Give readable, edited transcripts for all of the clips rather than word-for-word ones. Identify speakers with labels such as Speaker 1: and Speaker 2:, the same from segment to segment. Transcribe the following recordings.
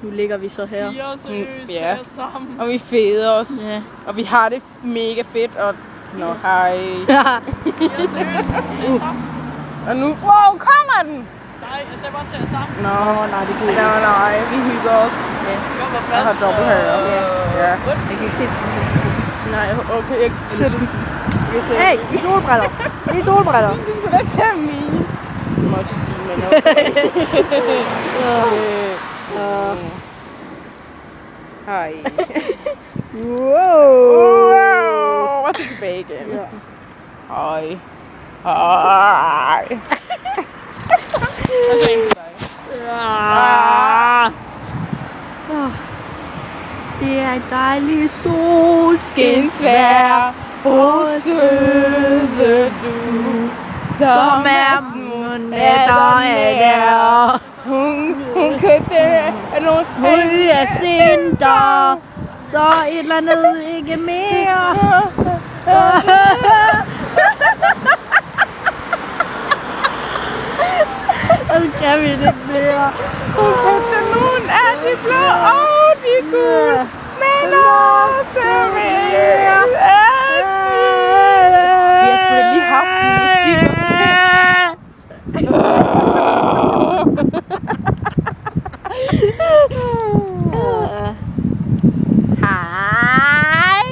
Speaker 1: Nu ligger vi så her.
Speaker 2: Ja, og vi feder os.
Speaker 1: Ja.
Speaker 2: Og vi har det mega fedt, og nå, hej. Og nu, wow, kommer den!
Speaker 3: Nej, jeg ser bare til jer sammen.
Speaker 2: Nå,
Speaker 1: nej, det gider
Speaker 2: nej, nej, vi hygger os.
Speaker 1: Ja.
Speaker 2: Jeg har dobbelt her. Ja.
Speaker 1: Jeg kan ikke se det.
Speaker 2: Nej, okay, jeg kan se det.
Speaker 1: Hey, i solbriller. I solbriller.
Speaker 2: Det skulle da ikke have mine. Som også i dine, men okay. Hej. Wow. Og så tilbage igen. Hej. Hej. Og så en for dig.
Speaker 1: Det er et dejligt solskinsvejr.
Speaker 2: Åh, søde du, som er
Speaker 1: Nætter er
Speaker 2: Hun købte nogle
Speaker 1: Hun er sinter, så et eller andet ikke mere. Og så kan vi det mere.
Speaker 2: Hun købte nogle af de blå og de gule, men også mere. Vi har sgu da lige haft en musik. Hej.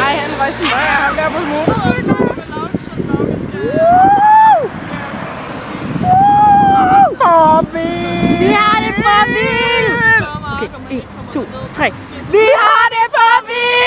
Speaker 2: Ej, han var sådan, ham der på motorcyklen.
Speaker 1: Vi har det for vildt! Okay, 1, 2, 3.
Speaker 2: Vi har det for vildt!